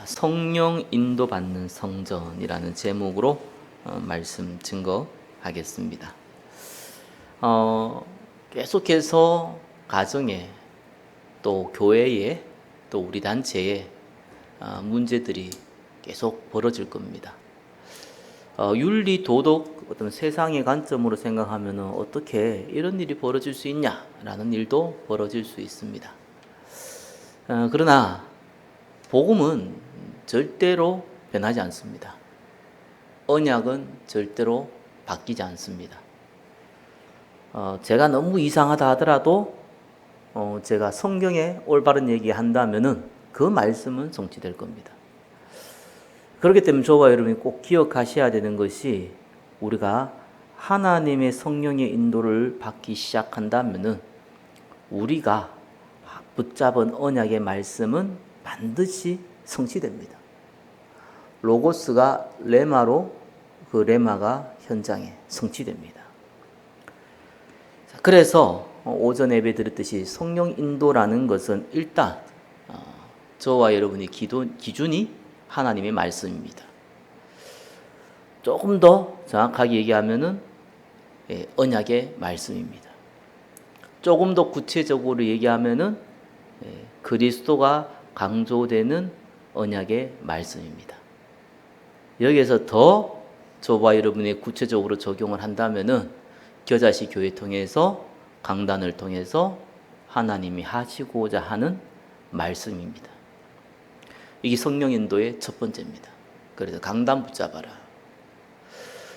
성령 인도받는 성전이라는 제목으로 말씀 증거하겠습니다. 계속해서 가정에 또 교회에 또 우리 단체에 문제들이 계속 벌어질 겁니다. 윤리, 도덕, 어떤 세상의 관점으로 생각하면 어떻게 이런 일이 벌어질 수 있냐라는 일도 벌어질 수 있습니다. 그러나 복음은 절대로 변하지 않습니다. 언약은 절대로 바뀌지 않습니다. 제가 너무 이상하다 하더라도 제가 성경에 올바른 얘기 한다면은 그 말씀은 성취될 겁니다. 그렇기 때문에 저와 여러분이 꼭 기억하셔야 되는 것이, 우리가 하나님의 성령의 인도를 받기 시작한다면은 우리가 붙잡은 언약의 말씀은 반드시 성취됩니다. 로고스가 레마로, 그 레마가 현장에 성취됩니다. 그래서 오전 예배 드렸듯이 성령 인도라는 것은 일단 저와 여러분의 기준이 하나님의 말씀입니다. 조금 더 정확하게 얘기하면은 언약의 말씀입니다. 조금 더 구체적으로 얘기하면은 그리스도가 강조되는 언약의 말씀입니다. 여기에서 더 저와 여러분이 구체적으로 적용을 한다면은 겨자씨 교회 통해서, 강단을 통해서 하나님이 하시고자 하는 말씀입니다. 이게 성령 인도의 첫 번째입니다. 그래서 강단 붙잡아라.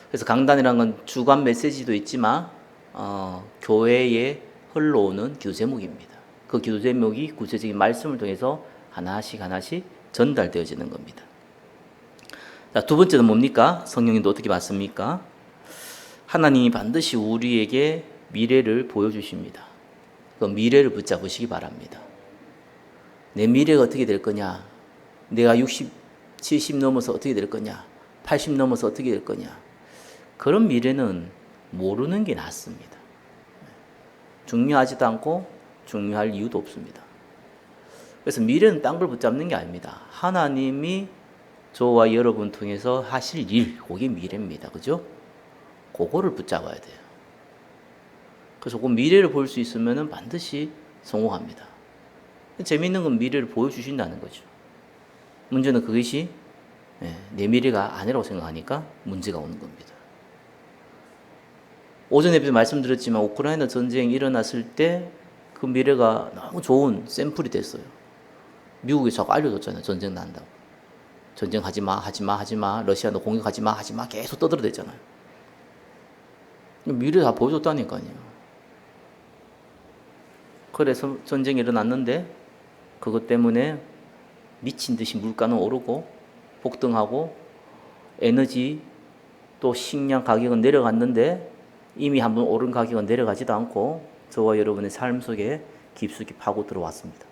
그래서 강단이라는 건 주간 메시지도 있지만 교회에 흘러오는 기도 제목입니다. 그 기도 제목이 구체적인 말씀을 통해서 하나씩 전달되어지는 겁니다. 자, 두 번째는 뭡니까? 성령인도 어떻게 받습니까? 하나님이 반드시 우리에게 미래를 보여주십니다. 그 미래를 붙잡으시기 바랍니다. 내 미래가 어떻게 될 거냐? 내가 60, 70 넘어서 어떻게 될 거냐? 80 넘어서 어떻게 될 거냐? 그런 미래는 모르는 게 낫습니다. 중요하지도 않고 중요할 이유도 없습니다. 그래서 미래는 딴 걸 붙잡는 게 아닙니다. 하나님이 저와 여러분 통해서 하실 일, 그게 미래입니다. 그죠? 그거를 붙잡아야 돼요. 그래서 그 미래를 볼 수 있으면 반드시 성공합니다. 재미있는 건 미래를 보여주신다는 거죠. 문제는 그것이 내 미래가 아니라고 생각하니까 문제가 오는 겁니다. 오전에도 말씀드렸지만 우크라이나 전쟁이 일어났을 때 그 미래가 너무 좋은 샘플이 됐어요. 미국이 자꾸 알려줬잖아요. 전쟁 난다고. 전쟁 하지 마. 러시아 너 공격하지 마. 계속 떠들어댔잖아요. 미래 다 보여줬다니까요. 그래서 전쟁이 일어났는데 그것 때문에 미친 듯이 물가는 오르고 폭등하고 에너지 또 식량 가격은 내려갔는데 이미 한번 오른 가격은 내려가지도 않고 저와 여러분의 삶 속에 깊숙이 파고 들어왔습니다.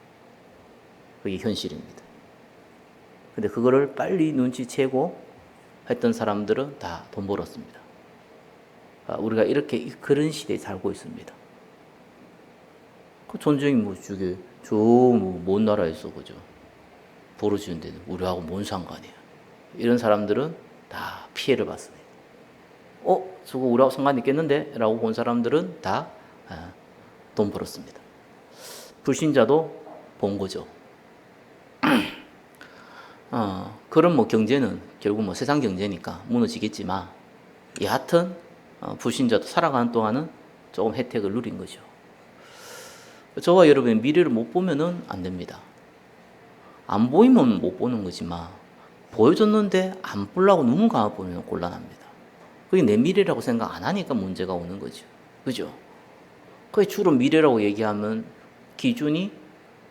그게 현실입니다. 근데 그거를 빨리 눈치채고 했던 사람들은 다 돈 벌었습니다. 우리가 이렇게 그런 시대에 살고 있습니다. 그 전쟁이 먼 나라에서 그죠? 벌어지는데 우리하고 뭔 상관이야? 이런 사람들은 다 피해를 받습니다. 저거 우리하고 상관 있겠는데? 라고 본 사람들은 다 돈 벌었습니다. 불신자도 본 거죠. 그런 경제는 결국 세상 경제니까 무너지겠지만, 여하튼 불신자도 살아가는 동안은 조금 혜택을 누린 거죠. 저와 여러분의 미래를 못 보면은 안 됩니다. 안 보이면 못 보는 거지만 보여줬는데 안 보려고 눈을 감아 보면 곤란합니다. 그게 내 미래라고 생각 안 하니까 문제가 오는 거죠. 그죠? 그게 주로 미래라고 얘기하면 기준이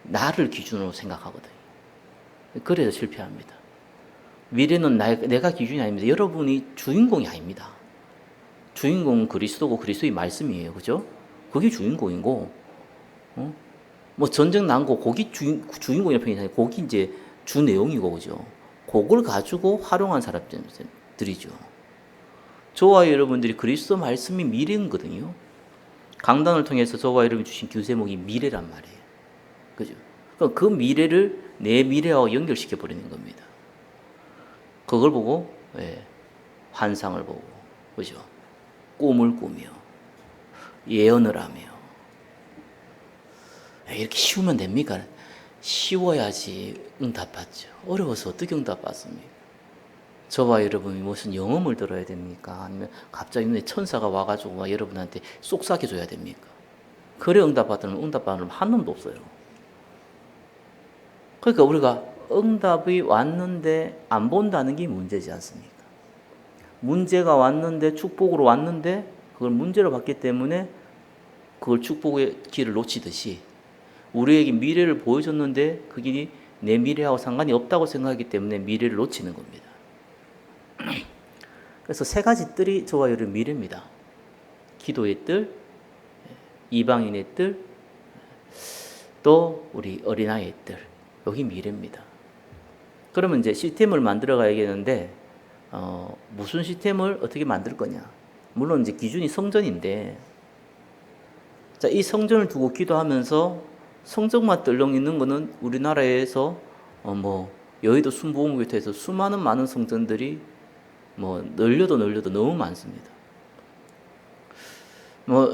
나를 기준으로 생각하거든요. 그래서 실패합니다. 미래는 내가 기준이 아닙니다. 여러분이 주인공이 아닙니다. 주인공은 그리스도고 그리스도의 말씀이에요. 그죠? 그게 주인공이고, 전쟁 난 거, 거기 주인공이라는 표현이 아니라 거기 이제 주 내용이고, 그죠? 그걸 가지고 활용한 사람들이죠. 저와 여러분들이 그리스도 말씀이 미래거든요. 강단을 통해서 저와 여러분이 주신 교제목이 미래란 말이에요. 그죠? 그 미래를 내 미래와 연결시켜 버리는 겁니다. 그걸 보고 환상을 보고, 그죠? 꿈을 꾸며 예언을 하며. 이렇게 쉬우면 됩니까? 쉬워야지 응답받죠. 어려워서 어떻게 응답받습니까? 저와 여러분이 무슨 영험을 들어야 됩니까? 아니면 갑자기 눈에 천사가 와가지고 막 여러분한테 쏙 삭여줘야 됩니까? 그래 응답받으면 응답받으면 한 놈도 없어요. 그러니까 우리가 응답이 왔는데 안 본다는 게 문제지 않습니까? 문제가 왔는데 축복으로 왔는데 그걸 문제로 봤기 때문에 그걸 축복의 길을 놓치듯이 우리에게 미래를 보여줬는데 그 길이 내 미래하고 상관이 없다고 생각하기 때문에 미래를 놓치는 겁니다. 그래서 세 가지 뜰이 저와 여러분 미래입니다. 기도의 뜰, 이방인의 뜰, 또 우리 어린아이의 뜰. 여기 미래입니다. 그러면 이제 시스템을 만들어 가야겠는데 무슨 시스템을 어떻게 만들 거냐? 물론 이제 기준이 성전인데, 자, 이 성전을 두고 기도하면서 성전만 떨렁 있는 거는 우리나라에서 여의도 순복음교회에서 수많은 많은 성전들이 늘려도 너무 많습니다.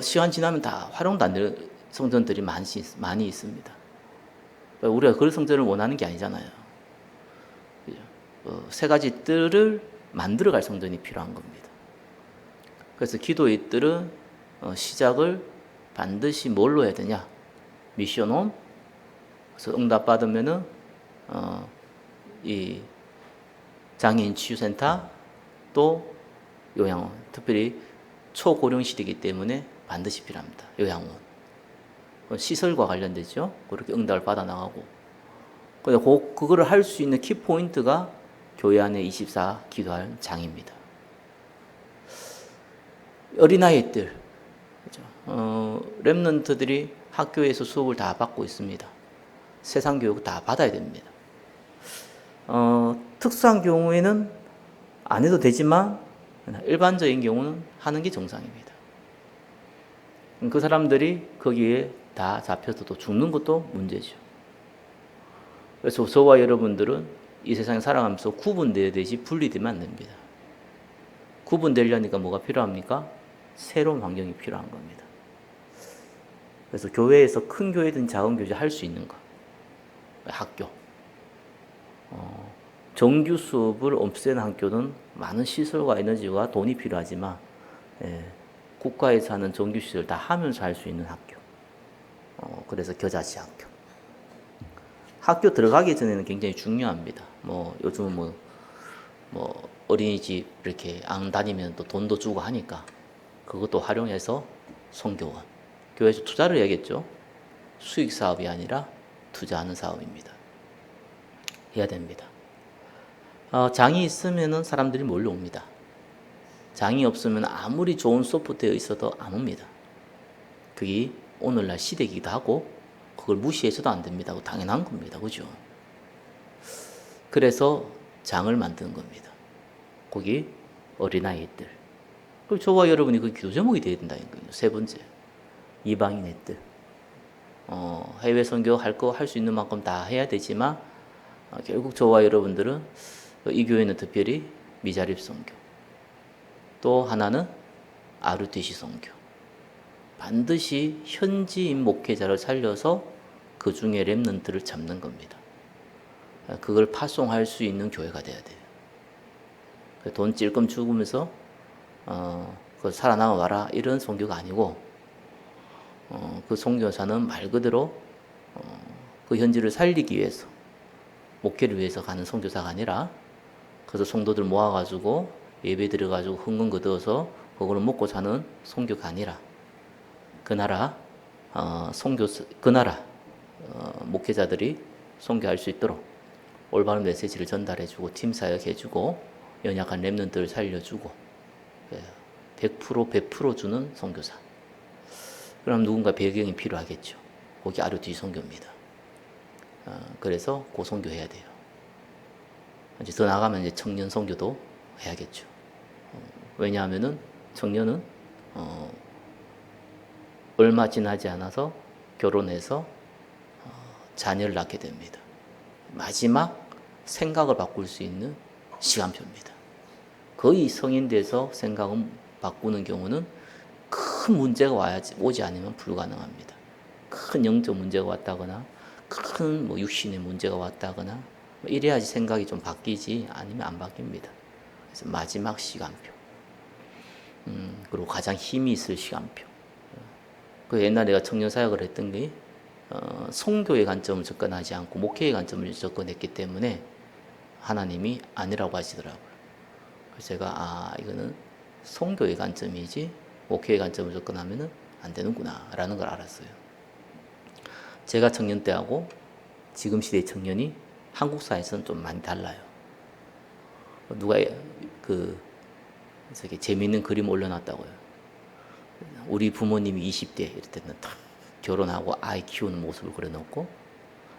시간 지나면 다 활용도 안 되는 성전들이 많이 있습니다. 우리가 그런 성전을 원하는 게 아니잖아요. 세 가지 뜰을 만들어갈 성전이 필요한 겁니다. 그래서 기도의 뜰은 시작을 반드시 뭘로 해야 되냐? 미션홈. 그래서 응답 받으면은 이 장애인 치유센터, 또 요양원, 특별히 초고령 시대이기 때문에 반드시 필요합니다. 요양원. 시설과 관련되죠. 그렇게 응답을 받아 나가고. 그거를 할 수 있는 키포인트가 교회 안에 24 기도할 장입니다. 어린아이들, 그렇죠? 렘넌트들이 학교에서 수업을 다 받고 있습니다. 세상 교육 다 받아야 됩니다. 특수한 경우에는 안 해도 되지만 일반적인 경우는 하는 게 정상입니다. 그 사람들이 거기에 다 잡혀서 또 죽는 것도 문제죠. 그래서 저와 여러분들은 이 세상에 살아가면서 구분되듯이 분리되면 안 됩니다. 구분되려니까 뭐가 필요합니까? 새로운 환경이 필요한 겁니다. 그래서 교회에서 큰 교회든 작은 교회 할 수 있는 것. 학교. 정규 수업을 없애는 학교는 많은 시설과 에너지와 돈이 필요하지만 국가에서 하는 정규 시설 다 하면서 할 수 있는 학교. 그래서 겨자씨 학교. 학교 들어가기 전에는 굉장히 중요합니다. 요즘은 어린이집 이렇게 안 다니면 또 돈도 주고 하니까 그것도 활용해서 선교원. 교회에서 투자를 해야겠죠. 수익 사업이 아니라 투자하는 사업입니다. 해야 됩니다. 장이 있으면은 사람들이 몰려옵니다. 장이 없으면 아무리 좋은 소프트웨어 있어도 안 옵니다. 그게 오늘날 시대이기도 하고 그걸 무시해서도 안 됩니다. 당연한 겁니다. 그죠? 그래서 장을 만드는 겁니다. 거기 어린아이들. 그럼 저와 여러분이 그 기도 제목이 되어야 된다는 거예요. 세 번째, 이방인의 뜰. 해외 선교 할 수 있는 만큼 다 해야 되지만 결국 저와 여러분들은 이 교회는 특별히 미자립 선교, 또 하나는 RUTC 선교. 반드시 현지인 목회자를 살려서 그 중에 렘넌트를 잡는 겁니다. 그걸 파송할 수 있는 교회가 돼야 돼요. 돈 찔끔 주면서 살아남아 와라 이런 선교가 아니고 그 선교사는 말 그대로 그 현지를 살리기 위해서 목회를 위해서 가는 선교사가 아니라 그래서 성도들 모아가지고 예배 드려가지고 흥금 거두어서 그걸 먹고 사는 선교가 아니라 그 나라 목회자들이 선교할 수 있도록 올바른 메시지를 전달해주고 팀 사역해주고 연약한 렘넌트를 살려주고 100% 베풀어주는 선교사. 그럼 누군가 배경이 필요하겠죠. 거기 RUTC 선교입니다. 그래서 그 선교해야 돼요. 이제 더 나가면 이제 청년 선교도 해야겠죠. 왜냐하면은 청년은 얼마 지나지 않아서 결혼해서 자녀를 낳게 됩니다. 마지막 생각을 바꿀 수 있는 시간표입니다. 거의 성인 돼서 생각을 바꾸는 경우는 큰 문제가 오지 않으면 불가능합니다. 큰 영적 문제가 왔다거나 큰 육신의 문제가 왔다거나 이래야지 생각이 좀 바뀌지 아니면 안 바뀝니다. 그래서 마지막 시간표. 그리고 가장 힘이 있을 시간표. 그 옛날에 내가 청년 사역을 했던 게 성교의 관점을 접근하지 않고 목회의 관점을 접근했기 때문에 하나님이 아니라고 하시더라고요. 그래서 제가 이거는 성교의 관점이지 목회의 관점을 접근하면 안 되는구나 라는 걸 알았어요. 제가 청년 때하고 지금 시대의 청년이 한국 사회에서는 좀 많이 달라요. 누가 저기 재미있는 그림 올려놨다고요. 우리 부모님이 20대 이럴 때는 다 결혼하고 아이 키우는 모습을 그려놓고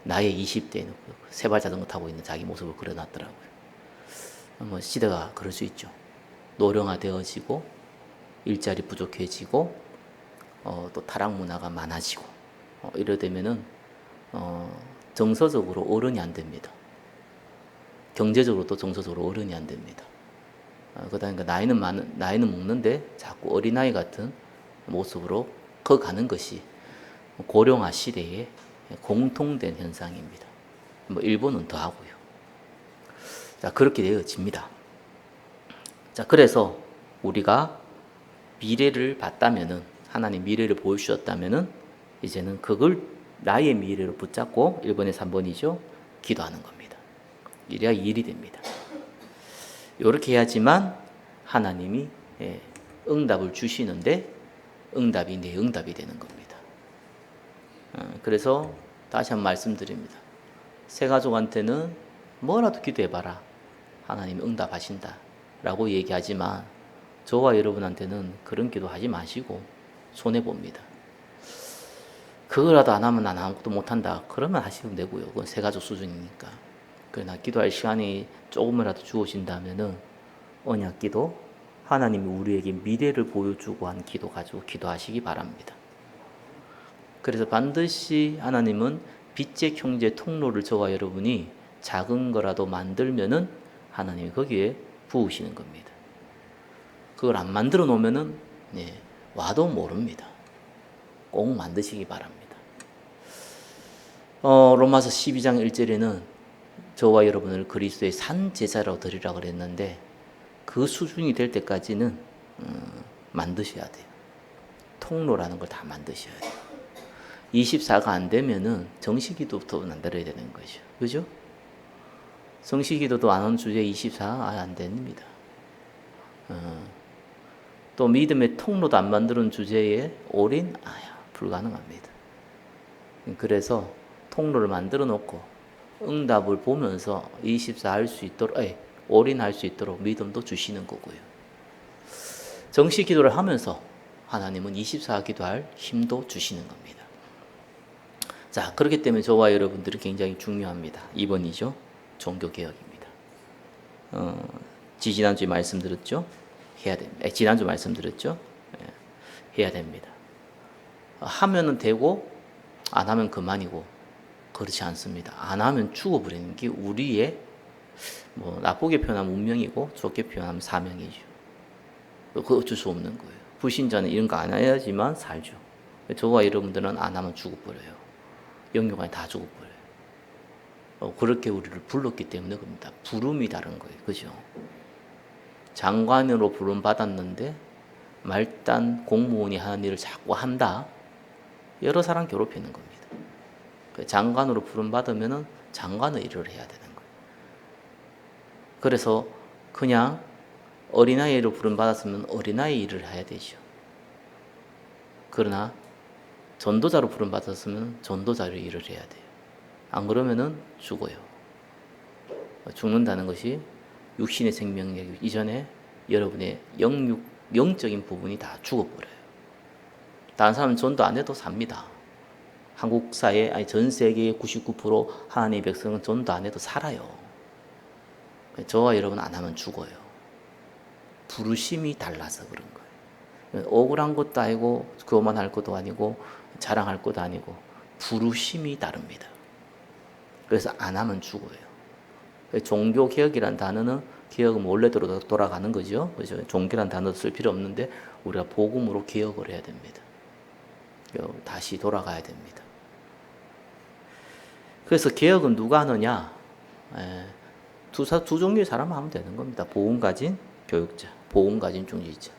나의 20대에는 세발 자전거 타고 있는 자기 모습을 그려놨더라고요. 시대가 그럴 수 있죠. 노령화되어지고 일자리 부족해지고 또 타락 문화가 많아지고 이러되면은 정서적으로 어른이 안 됩니다. 경제적으로도 정서적으로 어른이 안 됩니다. 그러다 보니까 나이는 먹는데 자꾸 어린아이 같은 모습으로 커가는 것이 고령화 시대의 공통된 현상입니다. 일본은 더 하고요. 자, 그렇게 되어집니다. 자, 그래서 우리가 미래를 봤다면은, 하나님 미래를 보여주셨다면은, 이제는 그걸 나의 미래로 붙잡고 1번에서 3번이죠. 기도하는 겁니다. 이래야 일이 됩니다. 이렇게 해야지만 하나님이 응답을 주시는데 응답이 내 응답이 되는 겁니다. 그래서 다시 한번 말씀드립니다. 새 가족한테는 뭐라도 기도해봐라. 하나님이 응답하신다 라고 얘기하지만 저와 여러분한테는 그런 기도하지 마시고 손해봅니다. 그거라도 안 하면 난 아무것도 못한다. 그러면 하시면 되고요. 그건 새 가족 수준이니까. 그러나 기도할 시간이 조금이라도 주어진다면은 언약 기도, 하나님이 우리에게 미래를 보여주고 한 기도 가지고 기도하시기 바랍니다. 그래서 반드시 하나님은 빛의 형제 통로를 저와 여러분이 작은 거라도 만들면은 하나님이 거기에 부으시는 겁니다. 그걸 안 만들어 놓으면은 와도 모릅니다. 꼭 만드시기 바랍니다. 로마서 12장 1절에는 저와 여러분을 그리스도의 산 제사로 드리라고 그랬는데 그 수준이 될 때까지는 만드셔야 돼요. 통로라는 걸 다 만드셔야 돼요. 24가 안 되면은 정식기도부터 만들어야 되는 거죠. 그죠? 정식기도도 안 하는 주제에 24 아예 안 됩니다. 또 믿음의 통로도 안 만드는 주제에 올인 불가능합니다. 그래서 통로를 만들어 놓고 응답을 보면서 24 할 수 있도록 올인할 수 있도록 믿음도 주시는 거고요. 정식 기도를 하면서 하나님은 24 기도할 힘도 주시는 겁니다. 자, 그렇기 때문에 저와 여러분들이 굉장히 중요합니다. 2번이죠. 종교개혁입니다. 지난주에 말씀드렸죠? 해야 됩니다. 지난주 말씀드렸죠? 해야 됩니다. 하면은 되고 안 하면 그만이고 그렇지 않습니다. 안 하면 죽어버리는 게 우리의 나쁘게 표현하면 운명이고 좋게 표현하면 사명이죠. 그거 어쩔 수 없는 거예요. 불신자는 이런 거 안 해야지만 살죠. 저와 여러분들은 안 하면 죽어버려요. 영육간이 다 죽어버려요. 그렇게 우리를 불렀기 때문에 그럽니다. 부름이 다른 거예요. 그죠? 장관으로 부름 받았는데 말단 공무원이 하는 일을 자꾸 한다. 여러 사람 괴롭히는 겁니다. 장관으로 부름 받으면은 장관의 일을 해야 되는 거예요. 그래서 그냥 어린아이로 부름 받았으면 어린아이 일을 해야 되죠. 그러나 전도자로 부름 받았으면 전도자의 일을 해야 돼요. 안 그러면은 죽어요. 죽는다는 것이 육신의 생명력 이전에 여러분의 영적인 부분이 다 죽어버려요. 다른 사람은 전도 안 해도 삽니다. 한국 사회, 전 세계의 99% 하나님의 백성은 전도 안 해도 살아요. 저와 여러분 안 하면 죽어요. 부르심이 달라서 그런 거예요. 억울한 것도 아니고 교만할 것도 아니고 자랑할 것도 아니고 부르심이 다릅니다. 그래서 안 하면 죽어요. 종교개혁이라는 단어는 개혁은 원래대로 돌아가는 거죠. 그죠? 종교란 단어도 쓸 필요 없는데 우리가 복음으로 개혁을 해야 됩니다. 다시 돌아가야 됩니다. 그래서 개혁은 누가 하느냐? 두 종류의 사람만 하면 되는 겁니다. 복음 가진 교육자, 복음 가진 중직자.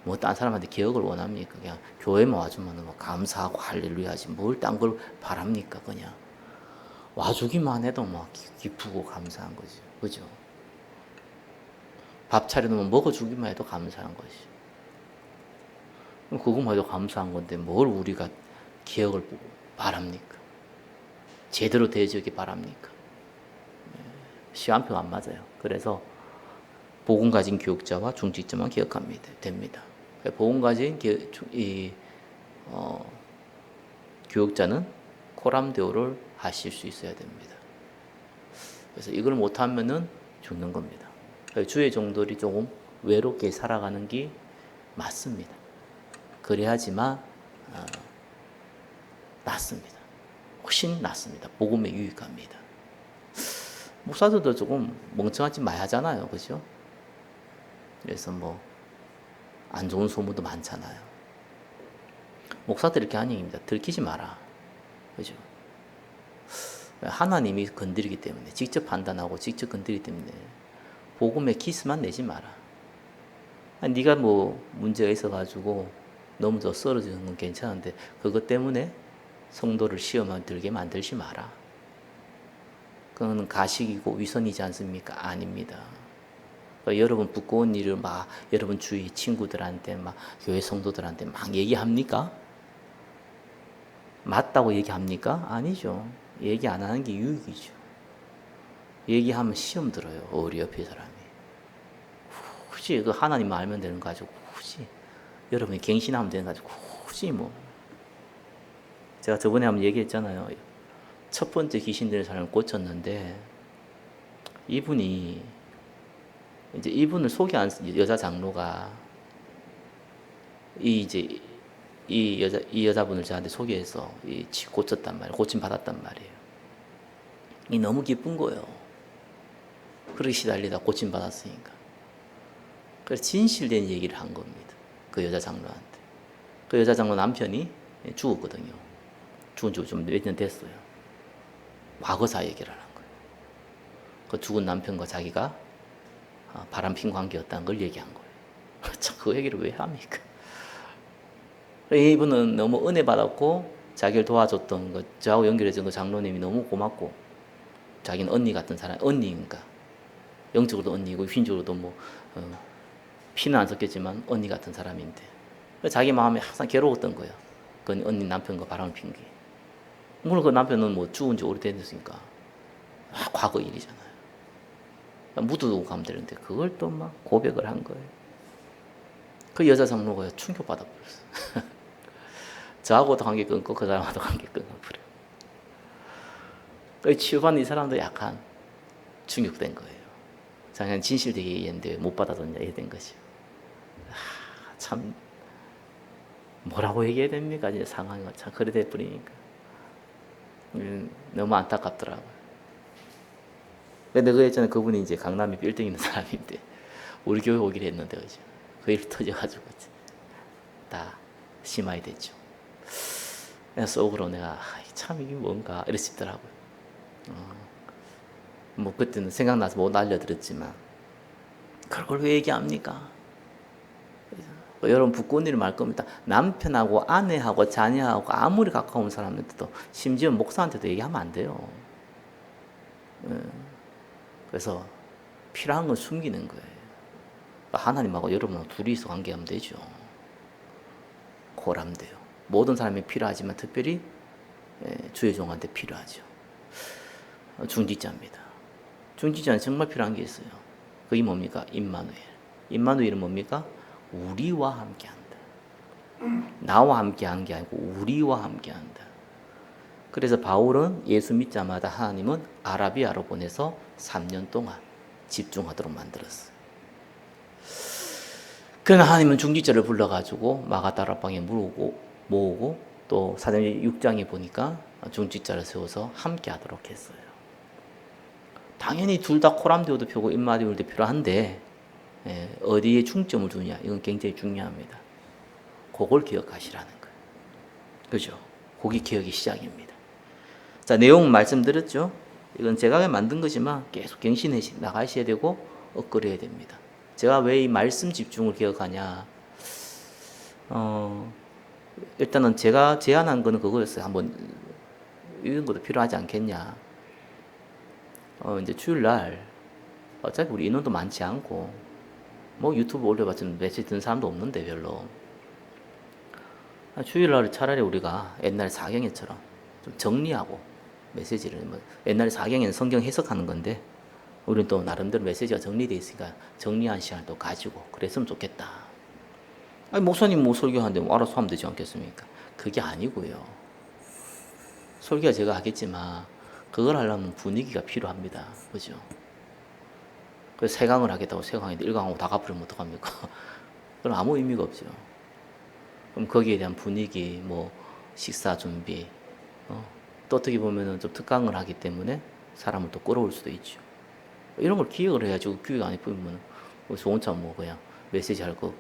뭐 딴 사람한테 개혁을 원합니까? 그냥 교회만 와주면 뭐 감사하고 할렐루야 하지 뭘 딴 걸 바랍니까? 그냥 와주기만 해도 막 기쁘고 감사한 거죠. 그죠? 밥 차려놓으면 먹어주기만 해도 감사한 것이. 그것만 해도 감사한 건데 뭘 우리가 개혁을 바랍니까? 제대로 되어지기 바랍니까? 시간표가 안 맞아요. 그래서 복음 가진 교육자와 중직자만 기억하면 됩니다. 복음 가진 교육자는 코람데오를 하실 수 있어야 됩니다. 그래서 이걸 못하면은 죽는 겁니다. 주의 종들이 조금 외롭게 살아가는 게 맞습니다. 그래야지만 낫습니다. 훨씬 낫습니다. 복음에 유익합니다. 목사들도 조금 멍청하지 마야 하잖아요. 그죠? 그래서 뭐 안 좋은 소문도 많잖아요. 목사들 이렇게 하는 얘기입니다. 들키지 마라. 그죠? 하나님이 건드리기 때문에 직접 판단하고 직접 건드리기 때문에 복음에 기스만 내지 마라. 네가 뭐 문제가 있어가지고 너무 더 쓰러지는 건 괜찮은데 그것 때문에 성도를 시험에 들게 만들지 마라. 그건 가식이고 위선이지 않습니까? 아닙니다. 여러분 부끄러운 일을 막 여러분 주위 친구들한테 막 교회 성도들한테 막 얘기합니까? 맞다고 얘기합니까? 아니죠. 얘기 안 하는 게 유익이죠. 얘기하면 시험 들어요. 우리 옆에 사람이. 굳이 그 하나님 알면 되는 거 가지고 굳이 여러분이 갱신하면 되는 거 가지고 굳이 뭐 제가 저번에 한번 얘기했잖아요. 첫 번째 귀신 들린 사람을 고쳤는데 이분을 소개한 여자 장로가 이 여자분을 저한테 소개해서 고쳤단 말이에요. 고침 받았단 말이에요. 이 너무 기쁜 거예요. 그렇게 시달리다 고침 받았으니까. 그래서 진실된 얘기를 한 겁니다. 그 여자 장로한테. 그 여자 장로 남편이 죽었거든요. 죽은 지 좀 몇 년 됐어요. 과거사 얘기를 하는 거예요. 그 죽은 남편과 자기가 바람핀 관계였다는 걸 얘기한 거예요. 참, 그 얘기를 왜 합니까? 이분은 너무 은혜 받았고 자기를 도와줬던 저하고 연결해준 그 장로님이 너무 고맙고 자기는 언니 같은 사람, 언니인가 영적으로도 언니고 휘인적으로도 뭐 피는 안 섞였지만 언니 같은 사람인데 자기 마음에 항상 괴로웠던 거예요. 그 언니 남편과 바람을 핀 게. 물론 그 남편은 뭐 죽은 지 오래됐으니까 과거 일이잖아요. 묻어두고 가면 되는데 그걸 또 막 고백을 한 거예요. 그 여자 장로가 충격받아 버렸어. 저하고도 관계 끊고 그 사람하고도 관계 끊어버려. 그 치유받는 이 사람도 약간 충격된 거예요. 자기는 진실되게 얘기했는데 못 받아줬냐 이래 된 거죠. 참 뭐라고 얘기해야 됩니까? 이제 상황이 참 그래 돼 버리니까 너무 안타깝더라고요. 근데 그 예전에 그분이 이제 강남에 빌딩 있는 사람인데 우리 교회 오기로 했는데 그죠? 그 일 터져가지고 다 심하게 됐죠. 그냥 속으로 내가 참 이게 뭔가 이래 싶더라고요. 뭐 그때는 생각나서 못 알려드렸지만 그걸 왜 얘기합니까? 여러분 부끄러운 일을 말 겁니다. 남편하고 아내하고 자녀하고 아무리 가까운 사람한테도 심지어 목사한테도 얘기하면 안 돼요. 그래서 필요한 건 숨기는 거예요. 하나님하고 여러분하고 둘이서 관계하면 되죠. 고람돼요. 모든 사람이 필요하지만 특별히 주의 종한테 필요하죠. 중직자입니다. 중직자는 정말 필요한 게 있어요. 그게 뭡니까? 임마누엘. 임마누엘은 뭡니까? 우리와 함께한다. 나와 함께한 게 아니고 우리와 함께한다. 그래서 바울은 예수 믿자마자 하나님은 아라비아로 보내서 3년 동안 집중하도록 만들었어요. 그러나 하나님은 중직자를 불러가지고 마가다락방에 모으고 또 사도행전 6장에 보니까 중직자를 세워서 함께하도록 했어요. 당연히 둘 다 코람디오도 필요하고 인마디올도 필요한데 어디에 중점을 두냐 이건 굉장히 중요합니다. 그걸 기억하시라는 거예요. 그죠? 그게 기억의 시작입니다. 자, 내용 말씀드렸죠? 이건 제가 만든 거지만 계속 갱신해 나가셔야 되고 업그레이드해야 됩니다. 제가 왜 이 말씀 집중을 기억하냐? 일단은 제가 제안한 거는 그거였어요. 한번 이런 것도 필요하지 않겠냐? 이제 주일날 어차피 우리 인원도 많지 않고 뭐 유튜브 올려봤자 메시지 듣는 사람도 없는데 별로. 주일날 차라리 우리가 옛날 사경회처럼 좀 정리하고 메시지를 뭐 옛날 사경회는 성경 해석하는 건데 우리는 또 나름대로 메시지가 정리되어 있으니까 정리한 시간을 또 가지고 그랬으면 좋겠다. 아니 목사님 뭐 설교하는데 뭐 알아서 하면 되지 않겠습니까? 그게 아니고요. 설교가 제가 하겠지만 그걸 하려면 분위기가 필요합니다. 그죠? 그래서 3강을 하겠다고 3강인데 1강하고 다 갚으면 어떡합니까? 그럼 아무 의미가 없죠. 그럼 거기에 대한 분위기, 뭐 식사 준비, 또 어떻게 보면은 좀 특강을 하기 때문에 사람을 또 끌어올 수도 있죠. 이런 걸 기억을 해야지 기억 안 해보면 좋은 차 뭐 그냥 메시지 할 거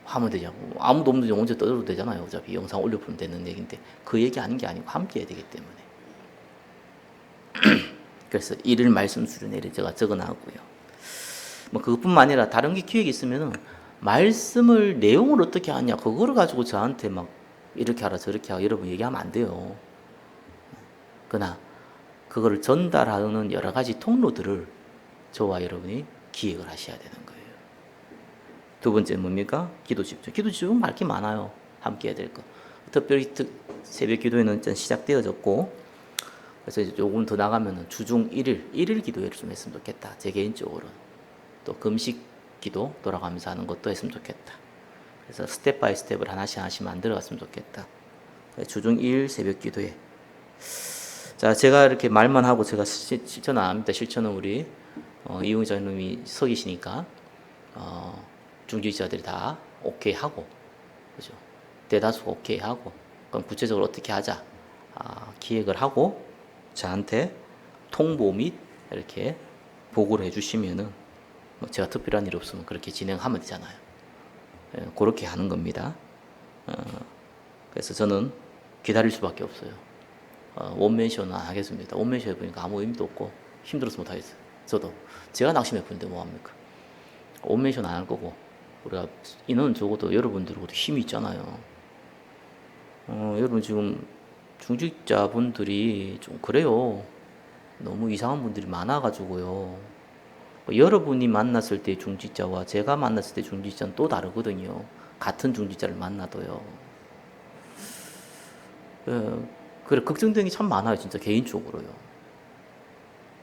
하면 되죠. 아무도 없는데 언제 떠들어도 되잖아요. 어차피 영상 올려보면 되는 얘기인데 그 얘기 하는 게 아니고 함께 해야 되기 때문에. 그래서 일일 말씀 수련회를 제가 적어놨고요. 뭐 그것뿐만 아니라 다른 게 기획이 있으면은 말씀을 내용을 어떻게 하냐 그거를 가지고 저한테 막 이렇게 하라 저렇게 하라 여러분 얘기하면 안 돼요. 그러나 그거를 전달하는 여러 가지 통로들을 저와 여러분이 기획을 하셔야 되는 거예요. 두 번째는 뭡니까? 기도 집중. 기도 집중 할 게 많아요. 함께 해야 될 거. 특별히 새벽 기도회는 시작되어졌고 그래서 이제 조금 더 나가면은 주중 1일 기도회를 좀 했으면 좋겠다. 제 개인적으로. 또 금식 기도 돌아가면서 하는 것도 했으면 좋겠다. 그래서 스텝 바이 스텝을 하나씩 만들어갔으면 좋겠다. 주중 2일 새벽 기도회. 자, 제가 이렇게 말만 하고 제가 실천은 안 합니다. 실천은 우리 이용희 장님이 서 계시니까 중지자들이 다 오케이 하고, 그죠? 대다수가 오케이 하고, 그럼 구체적으로 어떻게 하자 기획을 하고 저한테 통보 및 이렇게 보고를 해주시면은 뭐 제가 특별한 일 없으면 그렇게 진행하면 되잖아요. 그렇게 하는 겁니다. 그래서 저는 기다릴 수밖에 없어요. 원맨쇼는 안 하겠습니다. 원맨쇼 해보니까 아무 의미도 없고 힘들어서 못 하겠어요. 저도 제가 낙심해 보는데 뭐 합니까? 원맨쇼는 안 할 거고 우리가 인원 적어도 여러분들하고도 힘이 있잖아요. 여러분 지금 중직자분들이 좀 그래요. 너무 이상한 분들이 많아가지고요. 여러분이 만났을 때 중직자와 제가 만났을 때 중직자는 또 다르거든요. 같은 중직자를 만나도요. 그래 걱정되는 게 참 많아요. 진짜 개인적으로요.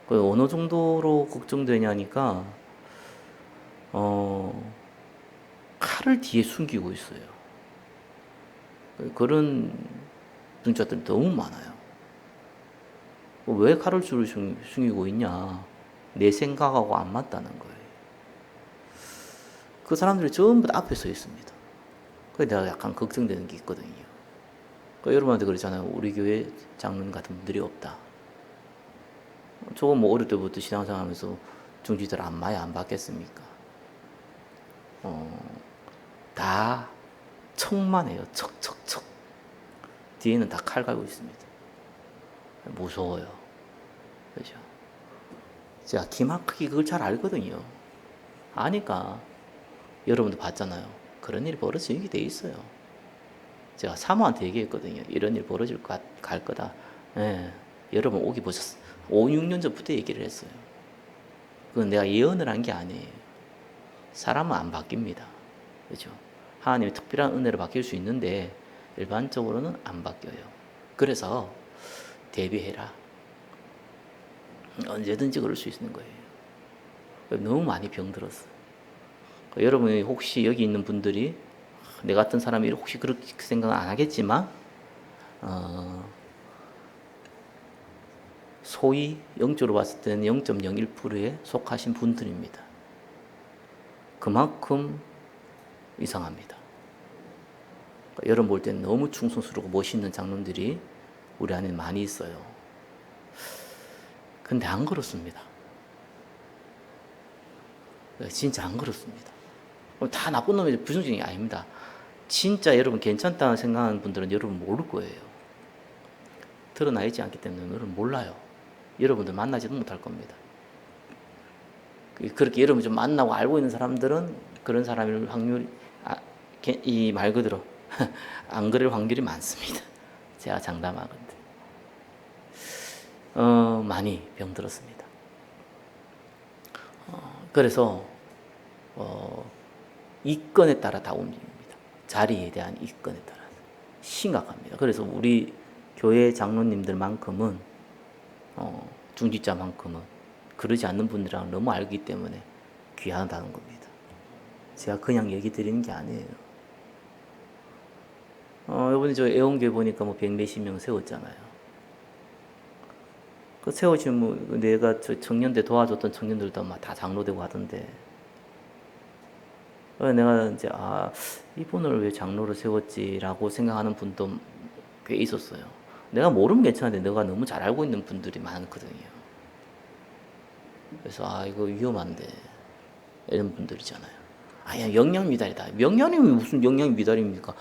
어느 정도로 걱정되냐니까 칼을 뒤에 숨기고 있어요. 그런 중직자들이 너무 많아요. 왜 칼을 뒤로 숨기고 있냐? 내 생각하고 안 맞다는 거예요. 그 사람들이 전부 다 앞에 서 있습니다. 그래서 내가 약간 걱정되는 게 있거든요. 그러니까 여러분한테 그랬잖아요. 우리 교회 장로님 같은 분들이 없다. 저거 뭐 어릴 때부터 신앙생활 하면서 중지들 안 많이 안 받겠습니까? 다 척만 해요. 척. 뒤에는 다 칼 갈고 있습니다. 무서워요. 그죠? 제가 기막히게 그걸 잘 알거든요. 아니까 여러분도 봤잖아요. 그런 일이 벌어지게 돼 있어요. 제가 사모한테 얘기했거든요. 이런 일 벌어질 갈 거다. 예, 여러분 오기 보셨어요. 5, 6년 전부터 얘기를 했어요. 그건 내가 예언을 한 게 아니에요. 사람은 안 바뀝니다. 그죠? 하나님의 특별한 은혜로 바뀔 수 있는데 일반적으로는 안 바뀌어요. 그래서 대비해라. 언제든지 그럴 수 있는 거예요. 너무 많이 병들었어요. 여러분이 혹시 여기 있는 분들이 내 같은 사람이 혹시 그렇게 생각은 안 하겠지만 소위 영적으로 봤을 때는 0.01%에 속하신 분들입니다. 그만큼 이상합니다. 여러분 볼 때는 너무 충성스럽고 멋있는 장로들이 우리 안에 많이 있어요. 근데 안 그렇습니다. 진짜 안 그렇습니다. 다 나쁜 놈이 부정적이 아닙니다. 진짜 여러분 괜찮다고 생각하는 분들은 여러분 모를 거예요. 드러나 있지 않기 때문에 여러분 몰라요. 여러분들 만나지도 못할 겁니다. 그렇게 여러분 좀 만나고 알고 있는 사람들은 그런 사람일 확률이 이 말 그대로 안 그럴 확률이 많습니다. 제가 장담하건대. 많이 병들었습니다. 그래서 이권에 따라 다 움직입니다. 자리에 대한 이권에 따라 심각합니다. 그래서 우리 교회 장로님들만큼은 중직자만큼은 그러지 않는 분들이랑 너무 알기 때문에 귀하다는 겁니다. 제가 그냥 얘기 드리는 게 아니에요. 이번에 저 애원교회 보니까 뭐 100몇십 명 세웠잖아요. 그 세우시면 뭐 내가 저 청년대 도와줬던 청년들도 막 다 장로되고 하던데. 내가 이제 이분을 왜 장로로 세웠지라고 생각하는 분도 꽤 있었어요. 내가 모르면 괜찮은데 너가 너무 잘 알고 있는 분들이 많거든요. 그래서 이거 위험한데 이런 분들이잖아요. 야 영양 미달이다. 명량이 무슨 영양 미달입니까?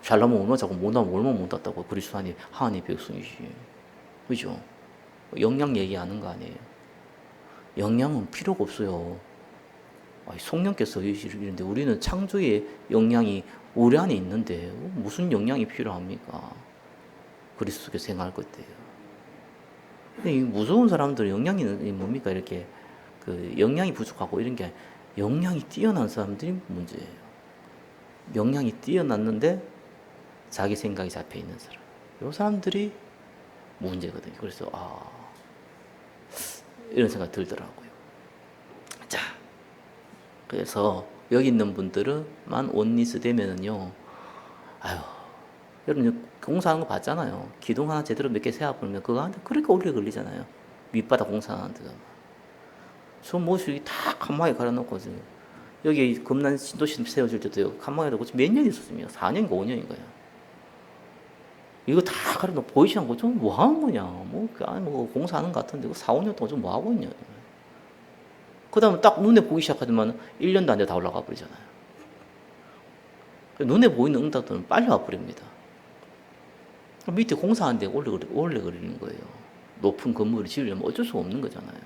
잘나면 얼마나 자고 못나면 얼마나 못났다고 그리스도 하나님의 백성이지. 그죠? 영양 얘기하는 거 아니에요. 영양은 필요가 없어요. 성령께서 이러는데 우리는 창조의 영양이 우리 안에 있는데 무슨 영양이 필요합니까? 그리스도께 생활할 것때요. 근데 이 무서운 사람들은 영양이 뭡니까? 이렇게 그 영양이 부족하고 이런 게 영양이 뛰어난 사람들이 문제예요. 영양이 뛰어났는데 자기 생각이 잡혀 있는 사람. 이 사람들이 문제거든요. 그래서 이런 생각 들더라고요. 자, 그래서 여기 있는 분들은만 원리스 되면은요, 여러분 공사하는 거 봤잖아요. 기둥 하나 제대로 몇 개 세워보면 그거 하는데 그렇게 오래 걸리잖아요. 밑바닥 공사하는 데가. 저 모습이 다 칸막이 갈아놓고 여기 금난 신도시 세워질 때도 칸막이 놓고 몇 년 있었습니다. 4년인가 5년인가요. 이거 다 가려놓고 보이지 않고 좀 뭐 하는 거냐. 뭐 공사하는 것 같은데 4, 5년 동안 좀 뭐 하고 있냐. 그 다음에 딱 눈에 보기 시작하더만 1년도 안 돼 다 올라가 버리잖아요. 눈에 보이는 응답들은 빨리 와버립니다. 밑에 공사하는데 오래 걸리는 거예요. 높은 건물을 지으려면 어쩔 수가 없는 거잖아요.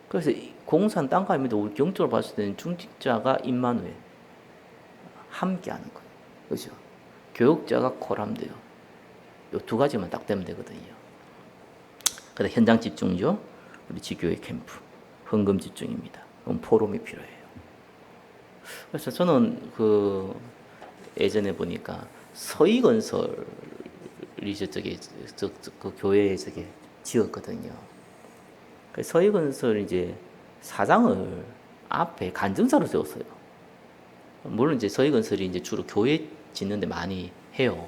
그래서 공사는 땅값입니다. 우리 경적으로 봤을 때는 중직자가 임마누엘 함께 하는 거예요. 그죠? 교육자가 코람돼요. 이 두 가지만 딱 되면 되거든요. 그래서 현장 집중죠. 우리 지교회 캠프. 헌금 집중입니다. 그럼 포럼이 필요해요. 그래서 저는 예전에 보니까 서희건설이 그 교회에 지었거든요. 서희건설 이제 사장을 앞에 간증사로 세웠어요. 물론 이제 서희건설이 이제 주로 교회 짓는데 많이 해요.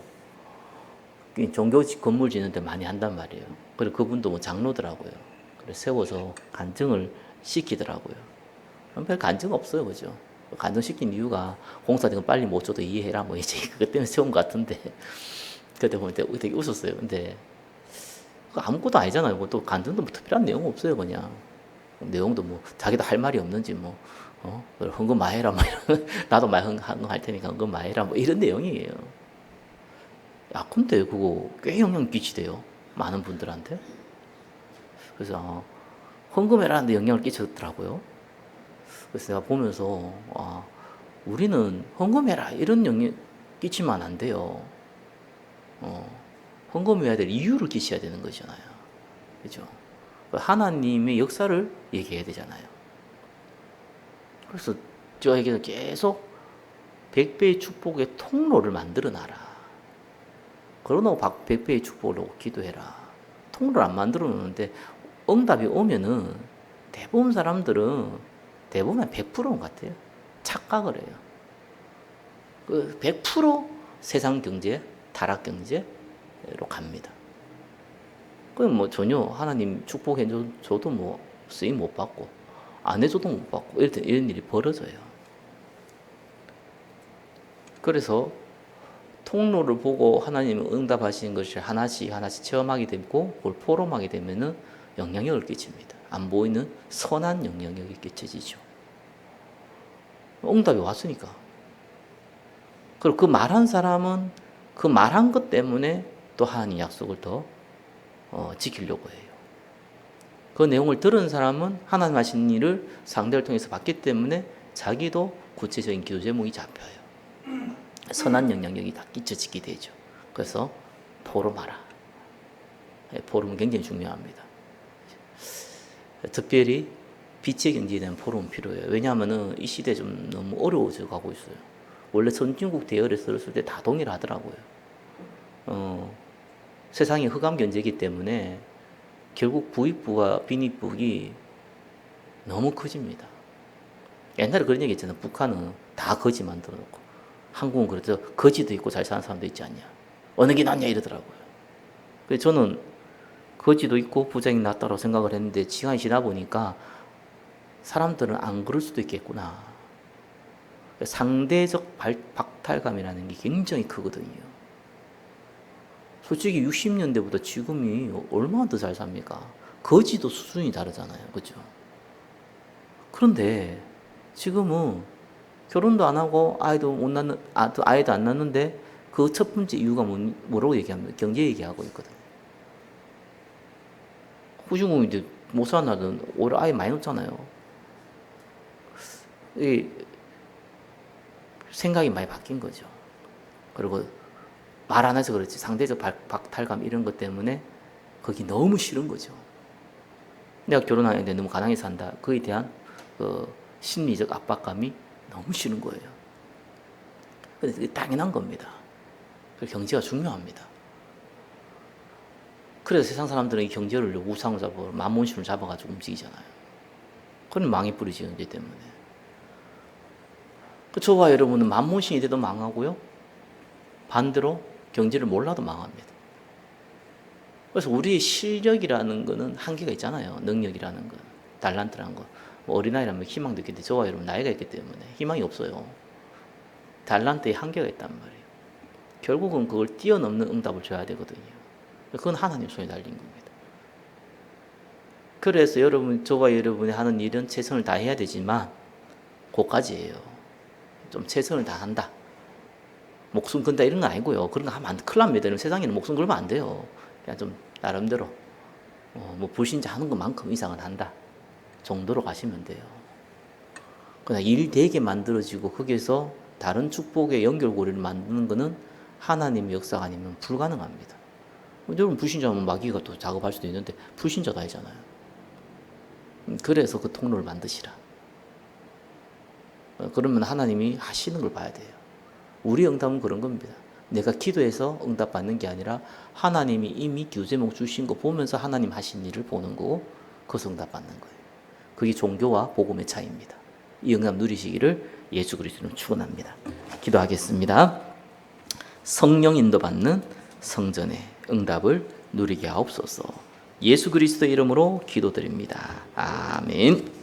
종교 건물 짓는데 많이 한단 말이에요. 그리고 그분도 뭐 장로더라고요. 그래서 세워서 간증을 시키더라고요. 별 간증 없어요, 그죠? 간증시킨 이유가 공사된 거 빨리 못 줘도 이해해라, 뭐 이제 그것 때문에 세운 것 같은데 그때 보면 되게 웃었어요. 근데 아무것도 아니잖아요. 뭐 또 간증도 뭐 특별한 내용 없어요, 그냥 내용도 뭐 자기도 할 말이 없는지 뭐 헌금 많이 해라, 뭐 이런 나도 많이 헌금할 테니까 헌금 많이 해라, 뭐 이런 내용이에요. 야, 근데 그거 꽤 영향 끼치대요, 많은 분들한테. 그래서 헌금해라는데 영향을 끼쳤더라고요. 그래서 내가 보면서 우리는 헌금해라 이런 영향 끼치면 안 돼요. 헌금해야 될 이유를 끼쳐야 되는 거잖아요. 그죠? 하나님의 역사를 얘기해야 되잖아요. 그래서 저에게는 계속 100배의 축복의 통로를 만들어 놔라. 그러고 100배의 축복을 기도해라. 통로를 안 만들어 놓는데 응답이 오면은 대부분 사람들은 대부분 100%인 것 같아요. 착각을 해요. 100% 세상 경제, 타락 경제로 갑니다. 그럼 뭐 전혀 하나님 축복해 줘도 뭐 쓰임 못 받고 안 해줘도 못 받고 이런 일이 벌어져요. 그래서 통로를 보고 하나님은 응답하시는 것을 하나씩 하나씩 체험하게 되고 그걸 포럼하게 되면은 영향력을 끼칩니다. 안 보이는 선한 영향력이 끼쳐지죠. 응답이 왔으니까. 그리고 그 말한 사람은 그 말한 것 때문에 또 하나님 약속을 더 지키려고 해요. 그 내용을 들은 사람은 하나님 하신 일을 상대를 통해서 받기 때문에 자기도 구체적인 기도 제목이 잡혀요. 선한 영향력이 다 끼쳐지게 되죠. 그래서 포럼하라. 포럼은 굉장히 중요합니다. 특별히 빛의 경제에 대한 포럼은 필요해요. 왜냐하면 이 시대에 좀 너무 어려워져 가고 있어요. 원래 선진국 대열에 들었을 때 다 동일하더라고요. 세상이 흑암 경제이기 때문에 결국 부익부와 빈익북이 너무 커집니다. 옛날에 그런 얘기 있잖아요. 북한은 다 거지 만들어 놓고 한국은 그래도 거지도 있고 잘 사는 사람도 있지 않냐. 어느 게 낫냐 이러더라고요. 그래서 저는 거지도 있고 부장이 낫다고 생각을 했는데 시간이 지나 보니까 사람들은 안 그럴 수도 있겠구나. 상대적 박탈감이라는 게 굉장히 크거든요. 솔직히 60년대보다 지금이 얼마나 더 잘 삽니까? 거지도 수준이 다르잖아요. 그죠? 그런데 지금은 결혼도 안 하고 아이도 안 낳는데 그 첫 번째 이유가 뭐라고 얘기합니까? 경제 얘기하고 있거든요. 후진국인데 못 사는 올해 아이 많이 낳잖아요. 이 생각이 많이 바뀐 거죠. 그리고 말 안 해서 그렇지 상대적 박탈감 이런 것 때문에 거기 너무 싫은 거죠. 내가 결혼하는데 너무 가난하게 산다. 그에 대한 그 심리적 압박감이 너무 싫은 거예요. 근데 그게 당연한 겁니다. 경제가 중요합니다. 그래서 세상 사람들은 이 경제를 우상으로 잡고 만몬신을 잡아가지고 움직이잖아요. 그럼 망이 뿌리지 경제 때문에. 저와 여러분은 만몬신이 돼도 망하고요. 반대로 경제를 몰라도 망합니다. 그래서 우리의 실력이라는 거는 한계가 있잖아요. 능력이라는 거, 달란트라는 거. 뭐 어린아이라면 희망도 있겠는데 저와 여러분 나이가 있기 때문에 희망이 없어요. 달란트에 한계가 있단 말이에요. 결국은 그걸 뛰어넘는 응답을 줘야 되거든요. 그건 하나님 손에 달린 겁니다. 그래서 저와 여러분이 하는 일은 최선을 다해야 되지만 그까지예요. 좀 최선을 다한다. 목숨 건다 이런 건 아니고요. 그런 거 하면 큰일 납니다. 세상에는 목숨 걸면 안 돼요. 그냥 좀 나름대로 뭐 불신자 하는 것만큼 이상은 한다 정도로 가시면 돼요. 그냥 일 되게 만들어지고 거기에서 다른 축복의 연결고리를 만드는 것은 하나님의 역사가 아니면 불가능합니다. 여러분 불신자면 마귀가 또 작업할 수도 있는데 불신자도 아니잖아요. 그래서 그 통로를 만드시라. 그러면 하나님이 하시는 걸 봐야 돼요. 우리 응답은 그런 겁니다. 내가 기도해서 응답받는 게 아니라 하나님이 이미 기도제목 주신 거 보면서 하나님 하신 일을 보는 거고 그것을 응답받는 거예요. 그게 종교와 복음의 차이입니다. 이 응답 누리시기를 예수 그리스도로 축원합니다. 기도하겠습니다. 성령 인도받는 성전의 응답을 누리게 하옵소서. 예수 그리스도의 이름으로 기도드립니다. 아멘.